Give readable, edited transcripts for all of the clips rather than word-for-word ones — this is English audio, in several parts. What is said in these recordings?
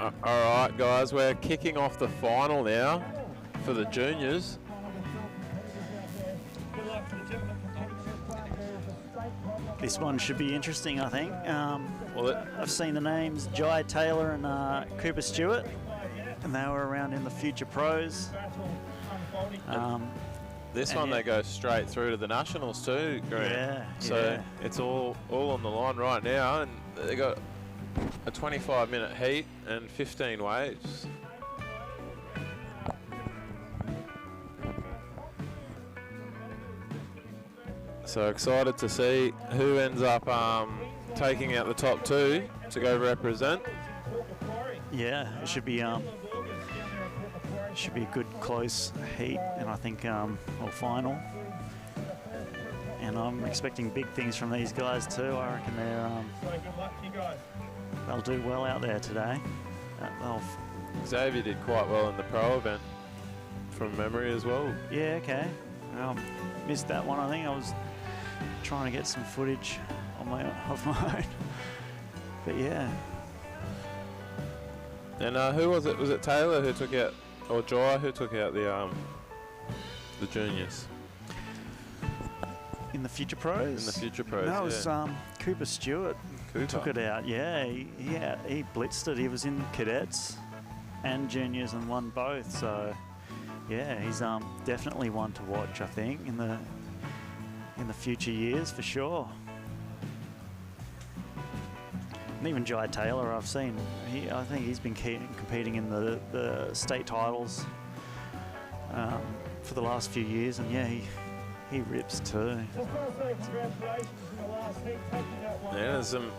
Alright guys, we're kicking off the final now for the juniors. This one should be interesting, I think. I've seen the names Jai Taylor and Cooper Stewart, and they were around in the Future Pros. This one they go straight through to the Nationals too, Grant. Yeah. So it's all on the line right now, and they got a 25-minute heat and 15 waves. So excited to see who ends up taking out the top two to go represent. Yeah, it should be a good close heat, and I think or final. And I'm expecting big things from these guys too. I reckon they'll do well out there today. Xavier did quite well in the pro event from memory as well. Yeah, okay. Missed that one. I think I was trying to get some footage of my own. But yeah. And who was it? Was it Taylor who took out, or Jai who took out the juniors? In the Future Pros? In the Future Pros, no, it was Cooper Stewart. Took it out, yeah. He blitzed it. He was in cadets and juniors and won both. So, yeah, he's definitely one to watch, I think, in the future years for sure. And even Jai Taylor, I've seen. I think he's been competing in the state titles for the last few years, and yeah, he rips too. Yeah, there's some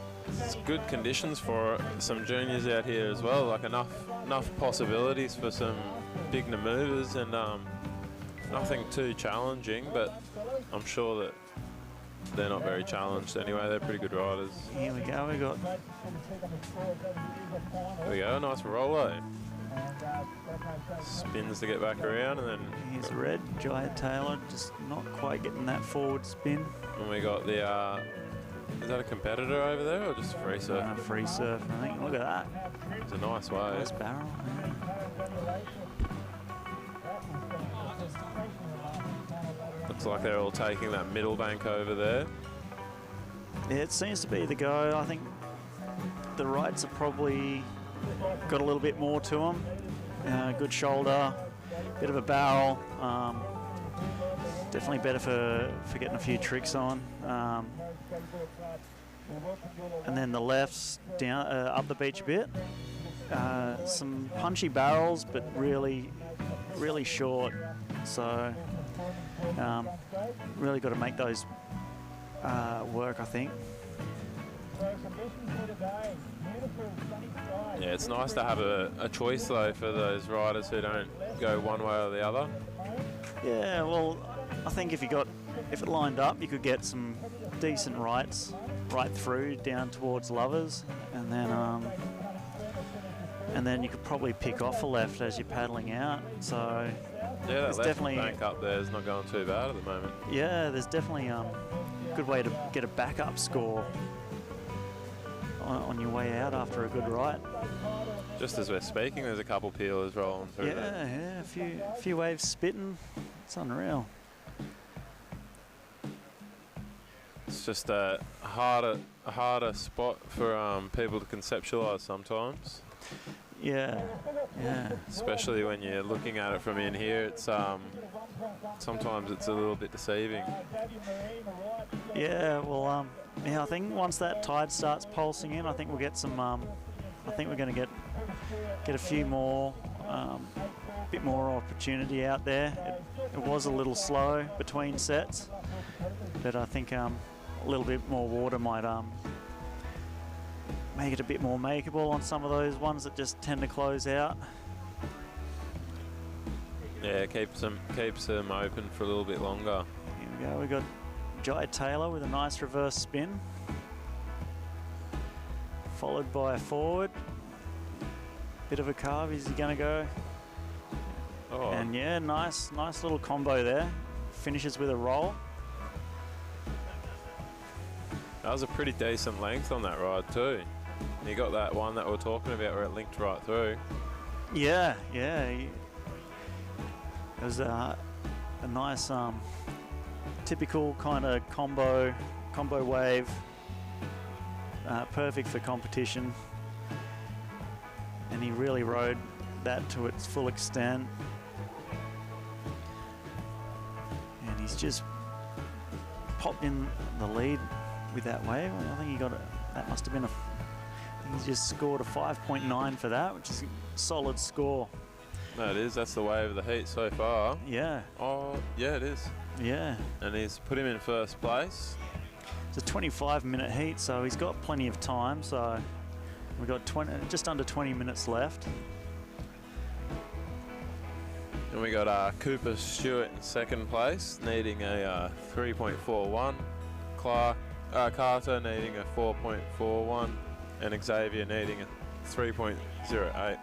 good conditions for some juniors out here as well. Like enough possibilities for some big movers, and nothing too challenging. But I'm sure that they're not very challenged anyway. They're pretty good riders. Here we go. There we go. Nice rollo. Spins to get back around, and then here's red. Jai Taylor just not quite getting that forward spin. And we got the is that a competitor over there or just a free surf? Free surf, I think. Look at that. It's a nice wave. Nice barrel. Yeah. Looks like they're all taking that middle bank over there. Yeah, it seems to be the go. I think the rights have probably got a little bit more to them. Good shoulder, bit of a barrel. Definitely better for getting a few tricks on. And then the left's down up the beach a bit. Some punchy barrels, but really short. So really got to make those work, I think. Yeah, it's nice to have a choice though for those riders who don't go one way or the other. Yeah, well, I think if it lined up, you could get some decent rights right through down towards Lovers, and then you could probably pick off a left as you're paddling out. So yeah, that left bank up there is not going too bad at the moment. Yeah, there's definitely a good way to get a backup score on your way out after a good right. Just as we're speaking, there's a couple peelers rolling through. Yeah, a few waves spitting. It's unreal. It's just a harder spot for people to conceptualise sometimes. Yeah. Especially when you're looking at it from in here, it's sometimes it's a little bit deceiving. Yeah, well, I think once that tide starts pulsing in, I think we'll get some. I think we're going to get a few more, bit more opportunity out there. It was a little slow between sets, but I think a little bit more water might make it a bit more makeable on some of those ones that just tend to close out. Yeah, keeps them open for a little bit longer. Here we go. We got Jai Taylor with a nice reverse spin, followed by a forward. Bit of a carve. Is he going to go? Oh. And yeah, nice little combo there. Finishes with a roll. That was a pretty decent length on that ride too. You got that one that we're talking about where it linked right through. Yeah. It was a nice typical kind of combo wave. Perfect for competition. And he really rode that to its full extent. And he's just popped in the lead with that wave. I think he got it. That must have been he just scored a 5.9 for that, which is a solid score. No, it is. That's the wave of the heat so far. Yeah. Oh, yeah, it is. Yeah. And he's put him in first place. It's a 25-minute heat, so he's got plenty of time. So we've got just under 20 minutes left. And we got Cooper Stewart in second place, needing a 3.41. Carter needing a 4.41. And Xavier needing a 3.08. Here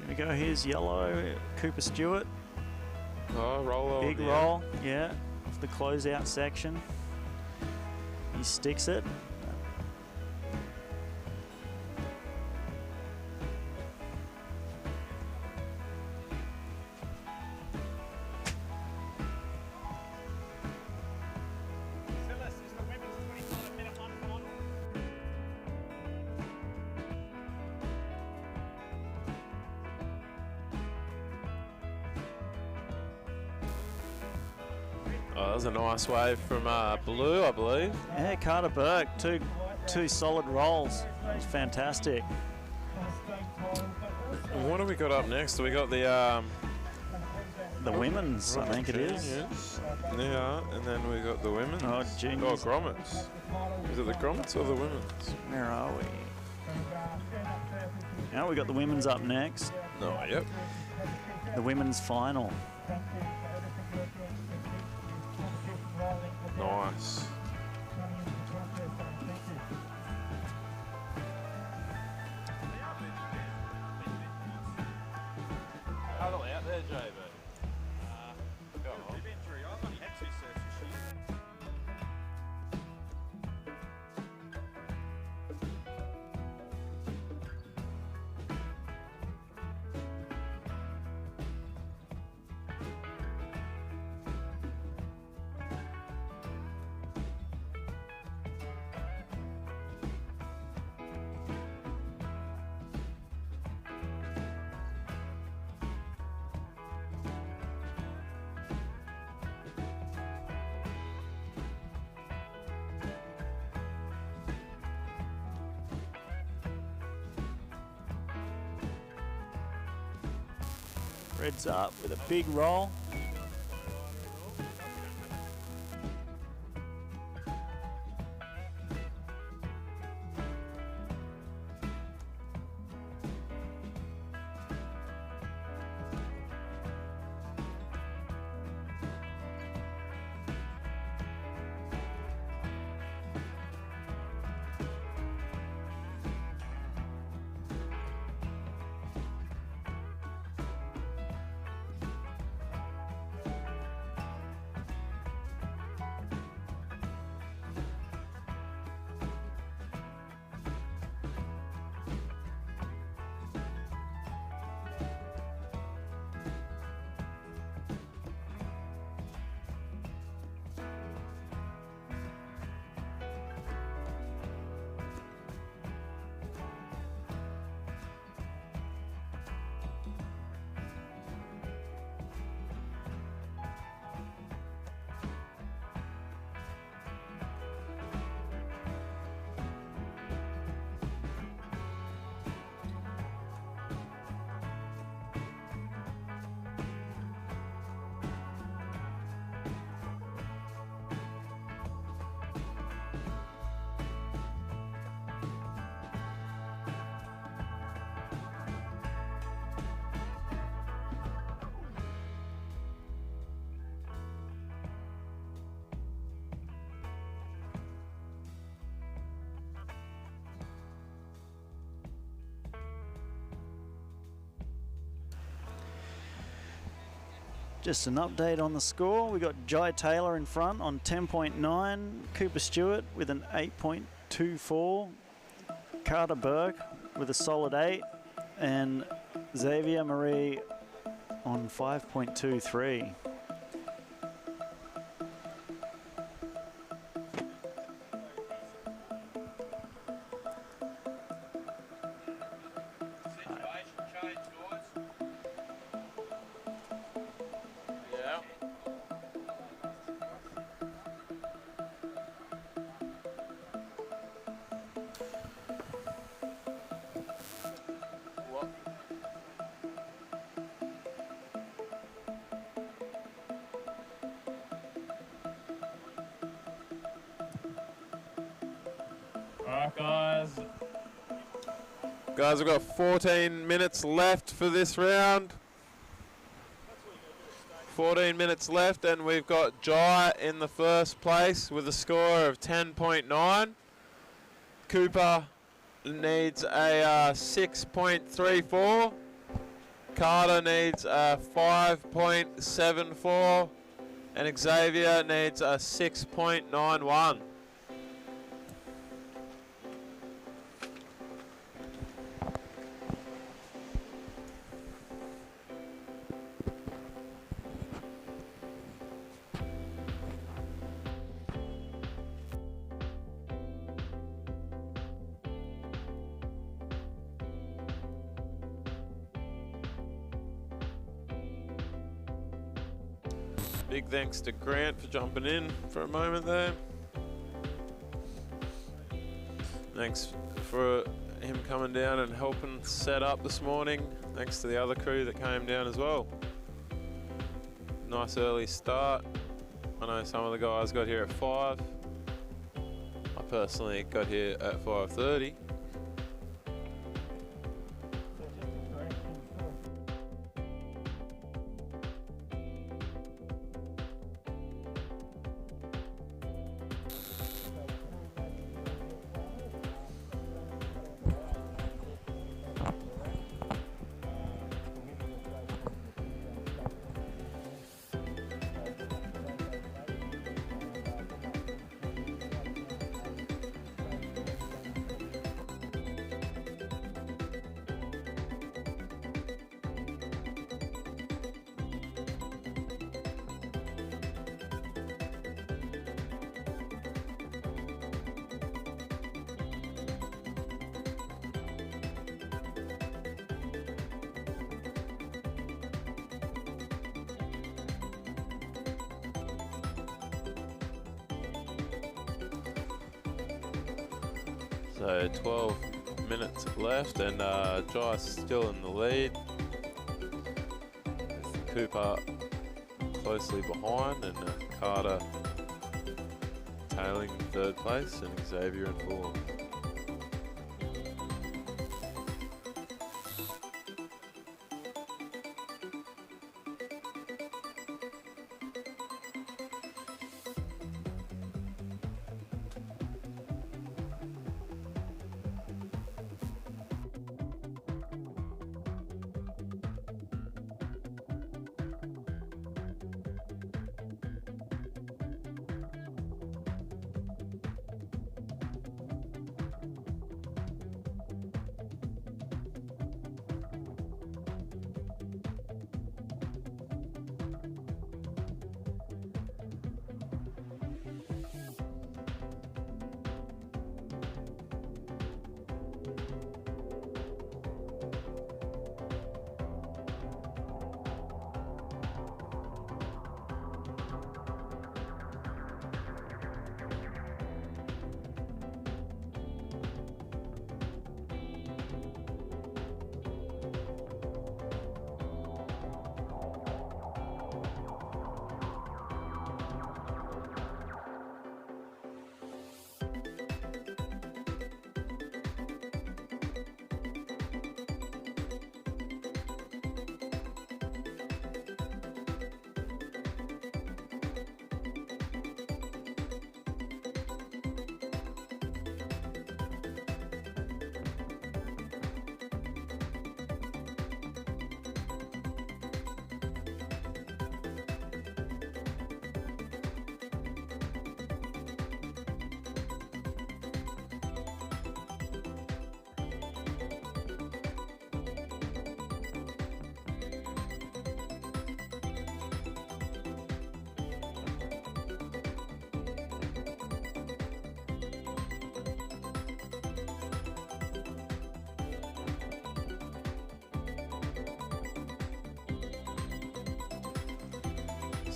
we go. Here's yellow, Cooper Stewart. Oh, roll. Big roll, yeah, off the closeout section. He sticks it. Oh, that was a nice wave from Blue, I believe. Yeah, Carter Burke, two solid rolls. It was fantastic. What have we got up next? We got the women's, I think it is. Yeah, and then we got the women's. Oh, juniors. Oh, grommets. Is it the grommets or the women's? Where are we? Now we got the women's up next. No, yep. The women's final. Nice. Huddle out there, JB. Go on. I've only had 2 surfs this year. Red's up with a big roll. Just an update on the score. We got Jai Taylor in front on 10.9, Cooper Stewart with an 8.24, Carter Burke with a solid 8, and Xavier Marie on 5.23. Guys, we've got 14 minutes left for this round. 14 minutes left, and we've got Jai in the first place with a score of 10.9. Cooper needs a 6.34. Carter needs a 5.74. And Xavier needs a 6.91. Big thanks to Grant for jumping in for a moment there. Thanks for him coming down and helping set up this morning. Thanks to the other crew that came down as well. Nice early start. I know some of the guys got here at 5. I personally got here at 5:30. So 12 minutes left, and Jai's still in the lead. Cooper closely behind, and Carter tailing third place, and Xavier in fourth.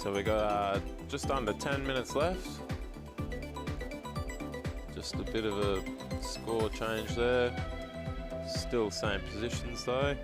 So we got just under 10 minutes left. Just a bit of a score change there. Still same positions though.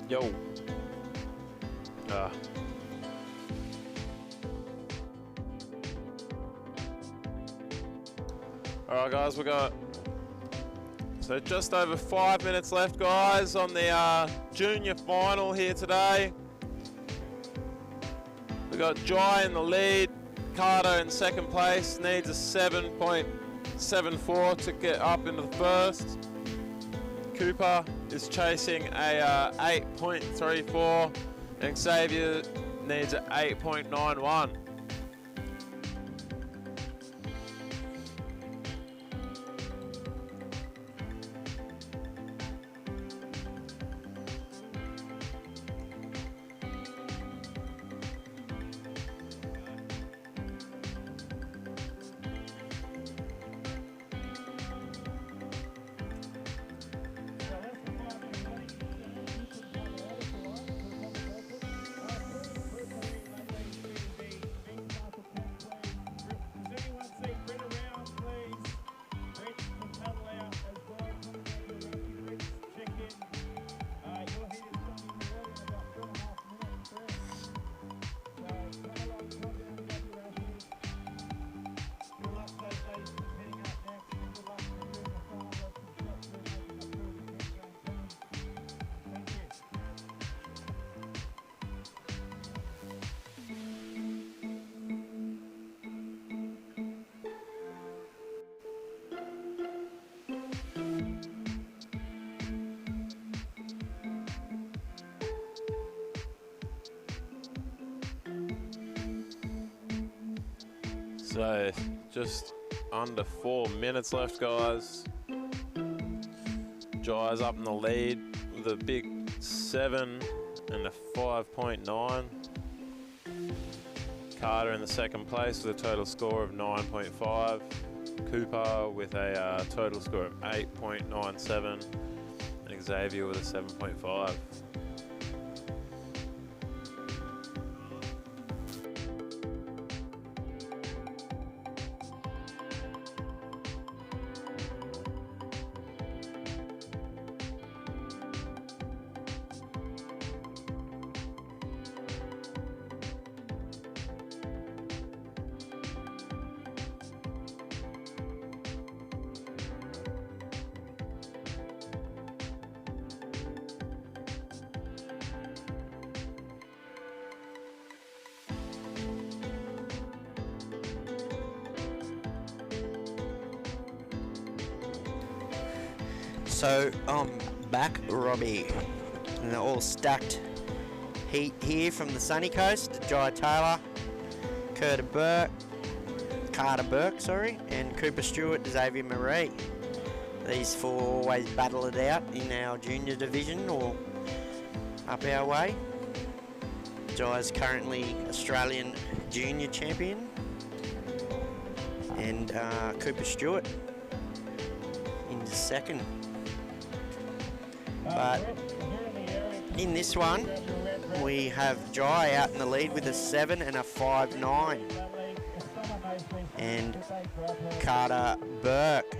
Yo. Alright guys, we got so just over 5 minutes left guys on the junior final here today. We got Jai in the lead, Carter in second place, needs a 7.74 to get up into the first. Cooper is chasing a 8.34 and Xavier needs an 8.91. So just under 4 minutes left, guys. Jai's up in the lead with a big 7 and a 5.9. Carter in the second place with a total score of 9.5. Cooper with a total score of 8.97. And Xavier with a 7.5. So I'm back, Robbie, and they're all stacked heat here from the sunny coast. Jai Taylor, Carter Burke, and Cooper Stewart, Xavier Marie. These four always battle it out in our junior division or up our way. Jai's currently Australian junior champion, and Cooper Stewart in second. But in this one, we have Jai out in the lead with a 7 and a 5.9. And Carter Burke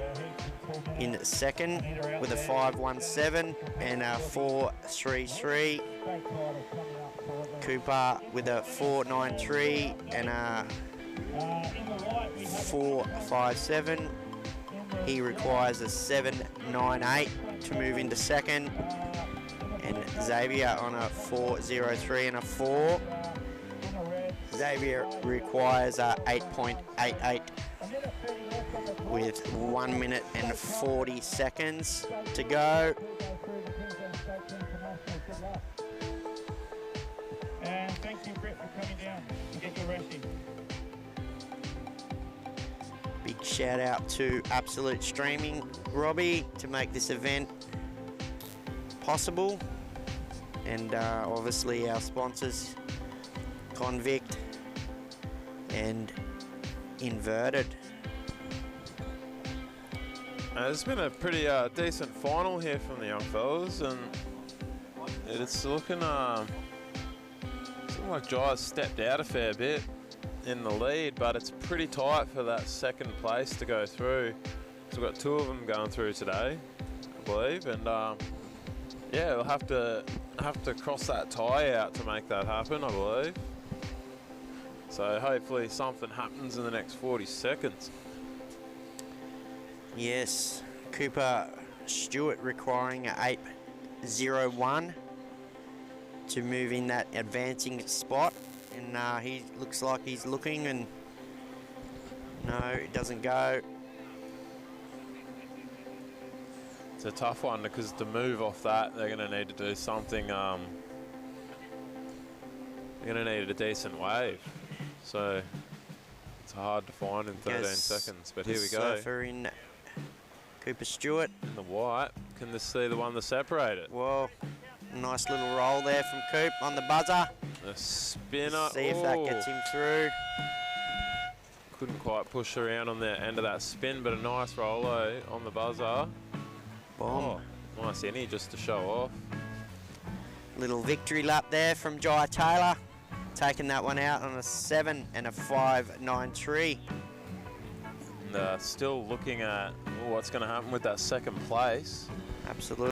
in second with a 5.17 and a 4.33. Cooper with a 4.93 and a 4.57. He requires a 7.98 to move into second, and Xavier on a 4.03 and a 4. Xavier requires a 8.88 with 1 minute and 40 seconds to go. And thank you, Brett, for coming down to get your rest in. Big shout out to Absolute Streaming, Robbie, to make this event possible, and obviously our sponsors, Convict and Inverted. It's been a pretty decent final here from the young fellas, and it's looking like Jai's stepped out a fair bit in the lead, but it's pretty tight for that second place to go through. So we've got 2 of them going through today, I believe, and yeah, we'll have to cross that tie out to make that happen, I believe. So hopefully something happens in the next 40 seconds. Yes, Cooper Stewart requiring a 8.01 to move in that advancing spot, and he looks like he's looking, and no, it doesn't go. It's a tough one because to move off that, they're going to need to do something. They're going to need a decent wave, so it's hard to find in 13 seconds. But here we go. Surfer in Cooper Stewart. In the white. Can this see the one that separated? Well, nice little roll there from Coop on the buzzer. A spinner. See if that gets him through. Couldn't quite push around on the end of that spin, but a nice rollo on the buzzer. Boom. Oh, nice innie just to show off. Little victory lap there from Jai Taylor. Taking that one out on a 7 and a 5.93. And still looking at what's going to happen with that second place. Absolutely.